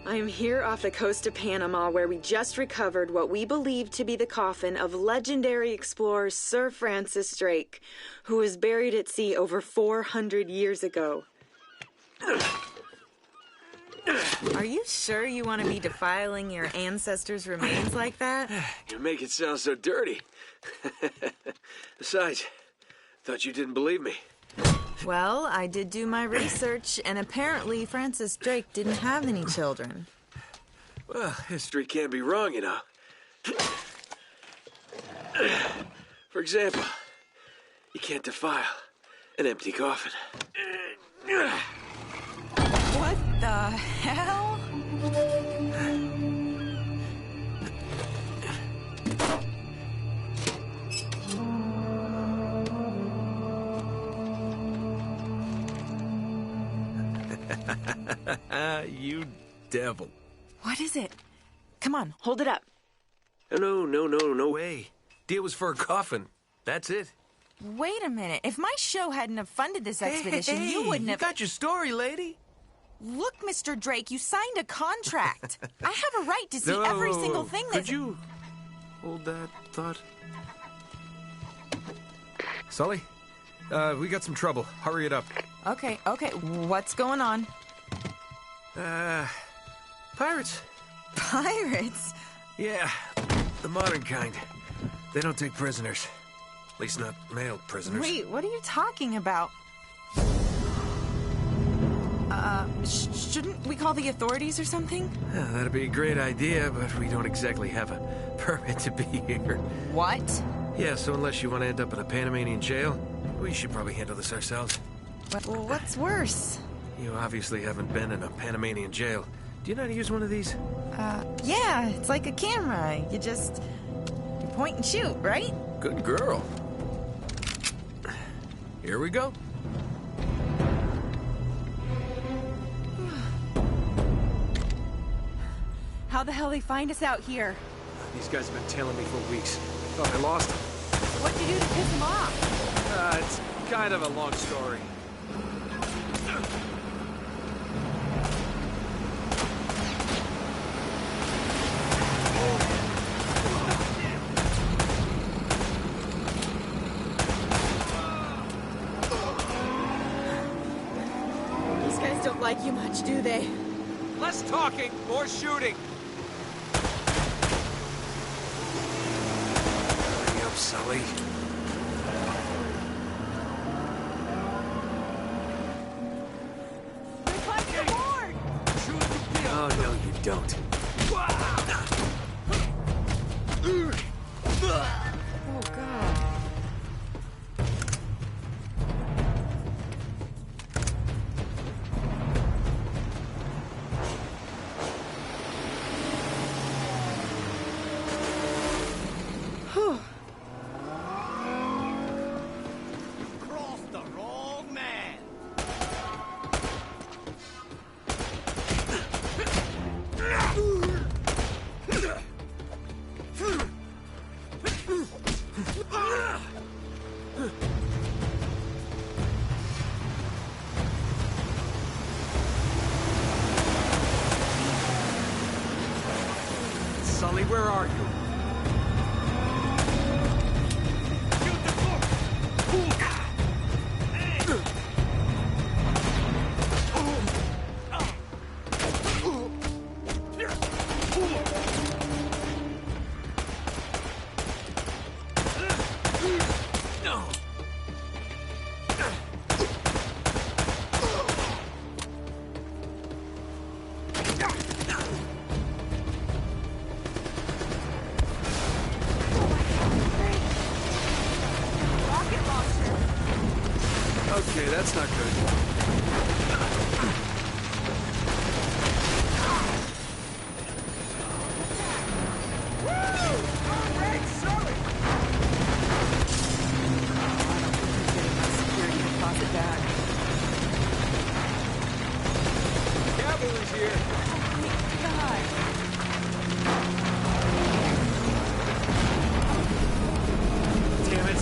I'm here off the coast of Panama, where we just recovered what we believe to be the coffin of legendary explorer Sir Francis Drake, who was buried at sea over 400 years ago. Are you sure you want to be defiling your ancestors' remains like that? You make it sound so dirty. Besides, thought you didn't believe me. Well, I did do my research, and apparently Francis Drake didn't have any children. Well, history can't be wrong, you know. For example, you can't defile an empty coffin. What the hell? You devil. What is it? Come on, hold it up. No way. Deal was for a coffin. That's it. Wait a minute. If my show hadn't have funded this expedition, you wouldn't have... You got your story, lady. Look, Mr. Drake, you signed a contract. I have a right to see every single thing that... Could you hold that thought? Sully, we got some trouble. Hurry it up. Okay. What's going on? Pirates. Pirates? Yeah, the modern kind. They don't take prisoners. At least not male prisoners. Wait, what are you talking about? Shouldn't we call the authorities or something? Yeah, that'd be a great idea, but we don't exactly have a permit to be here. What? Yeah, so unless you want to end up in a Panamanian jail, we should probably handle this ourselves. Well, what's worse? You obviously haven't been in a Panamanian jail. Do you know how to use one of these? Yeah, it's like a camera. You point and shoot, right? Good girl. Here we go. How the hell they find us out here? These guys have been tailing me for weeks. Thought I lost them. What'd you do to piss them off? It's kind of a long story. These guys don't like you much, do they? Less talking, more shooting. Hurry up, Sully. Oh, no, you don't. Oh, God. Whew. Crossed the wrong man. Sully, where are you? Rocket launcher. Okay, that's not good. Security deposit back. Cavalry's here. God. Damn it.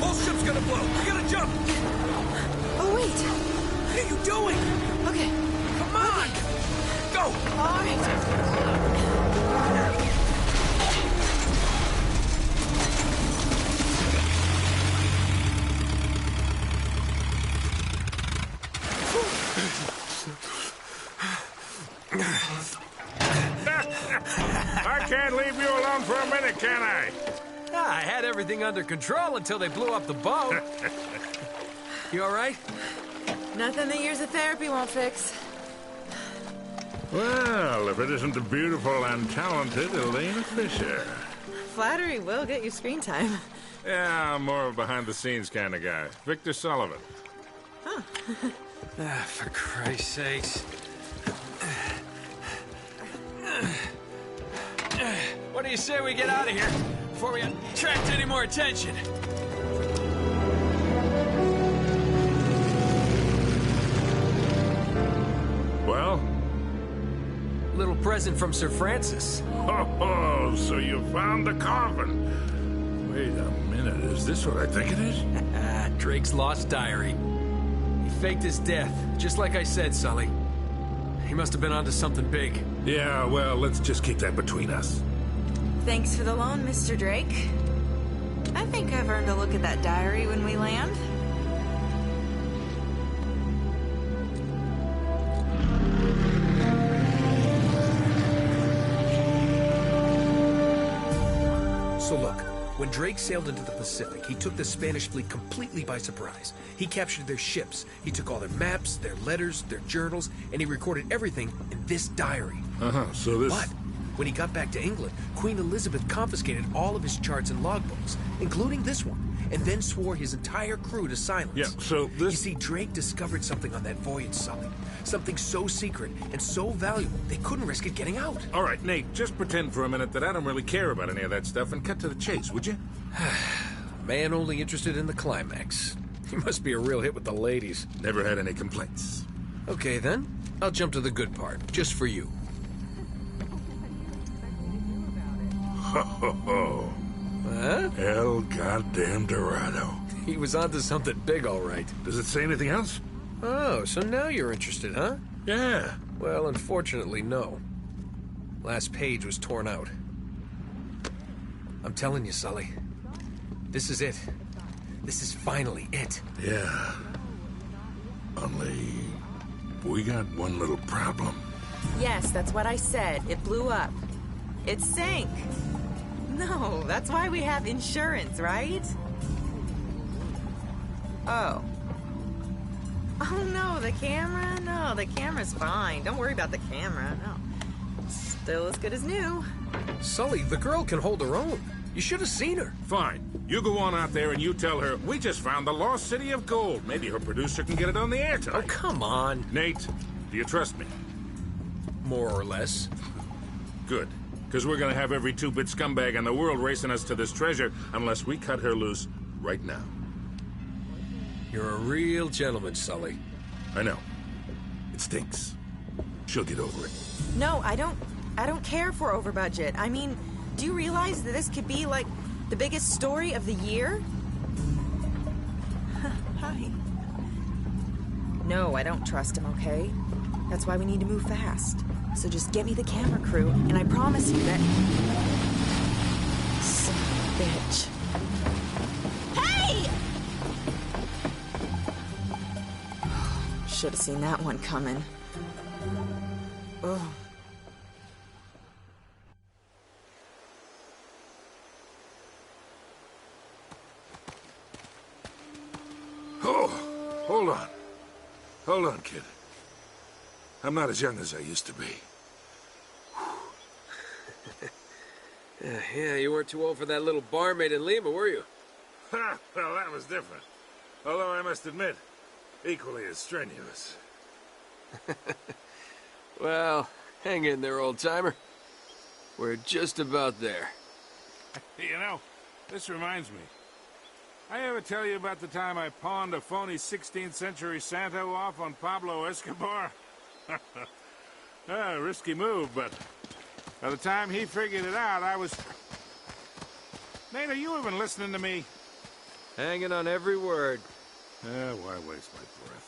Whole ship's gonna blow. We gotta jump. Oh, wait. What are you doing? Okay. Come on. Go. All right. I can't leave you alone for a minute, can I? I had everything under control until they blew up the boat. You all right? Nothing that years of therapy won't fix. Well, if it isn't the beautiful and talented Elena Fisher. Flattery will get you screen time. Yeah, I'm more of a behind-the-scenes kind of guy. Victor Sullivan. For Christ's sakes. What do you say we get out of here before we attract any more attention? Well? Little present from Sir Francis. Oh, so you found the coffin. Wait a minute, is this what I think it is? Drake's lost diary. He faked his death, just like I said, Sully. He must have been onto something big. Yeah, well, let's just keep that between us. Thanks for the loan, Mr. Drake. I think I've earned a look at that diary when we land. So look, when Drake sailed into the Pacific, he took the Spanish fleet completely by surprise. He captured their ships, he took all their maps, their letters, their journals, and he recorded everything in this diary. So this... But when he got back to England, Queen Elizabeth confiscated all of his charts and logbooks, including this one, and then swore his entire crew to silence. Yeah, so this... You see, Drake discovered something on that voyage, Sully. Something so secret and so valuable, they couldn't risk it getting out. All right, Nate, just pretend for a minute that I don't really care about any of that stuff and cut to the chase, would you? Man only interested in the climax. He must be a real hit with the ladies. Never had any complaints. Okay, then. I'll jump to the good part, just for you. Ho, ho, ho. Huh? El goddamn Dorado. He was onto something big, all right. Does it say anything else? Oh, so now you're interested, huh? Yeah. Well, unfortunately, no. Last page was torn out. I'm telling you, Sully. This is it. This is finally it. Yeah. Only... we got one little problem. Yes, that's what I said. It blew up. It sank. No, that's why we have insurance, right? Oh. Oh, no, the camera? No, the camera's fine. Don't worry about the camera, no. Still as good as new. Sully, the girl can hold her own. You should have seen her. Fine. You go on out there and you tell her, we just found the lost city of gold. Maybe her producer can get it on the air Oh, tonight. come on. Nate, do you trust me? More or less. Good. Because we're going to have every two-bit scumbag in the world racing us to this treasure unless we cut her loose right now. You're a real gentleman, Sully. I know. It stinks. She'll get over it. No, I don't care for over budget. I mean, do you realize that this could be, like, the biggest story of the year? Hi. No, I don't trust him, okay? That's why we need to move fast. So just get me the camera crew, and I promise you that... Son of a bitch. Hey! Should have seen that one coming. Oh. Hold on. Hold on, kid. I'm not as young as I used to be. Yeah, you weren't too old for that little barmaid in Lima, were you? Ha! Well, that was different. Although I must admit, equally as strenuous. Well, hang in there, old-timer. We're just about there. You know, this reminds me. I ever tell you about the time I pawned a phony 16th century Santo off on Pablo Escobar? Risky move, but by the time he figured it out, I was... Nate, are you even listening to me? Hanging on every word. Why waste my breath?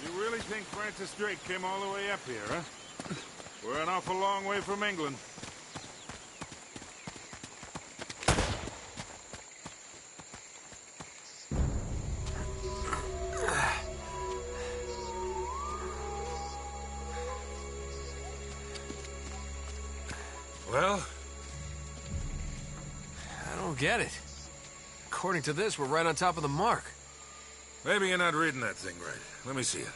You really think Francis Drake came all the way up here, huh? We're an awful long way from England. Well? I don't get it. According to this, we're right on top of the mark. Maybe you're not reading that thing right. Let me see it.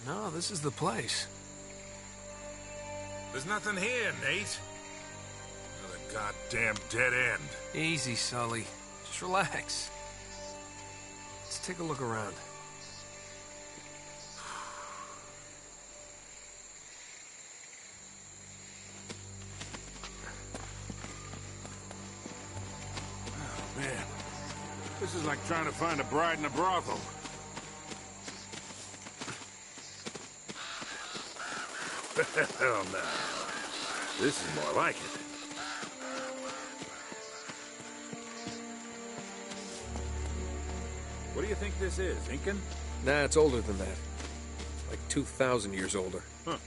No, this is the place. There's nothing here, Nate. Another goddamn dead end. Easy, Sully. Just relax. Let's take a look around. Oh, man. This is like trying to find a bride in a brothel. Hell no. This is more like it. What do you think this is, Incan? Nah, it's older than that. Like 2,000 years older. Huh.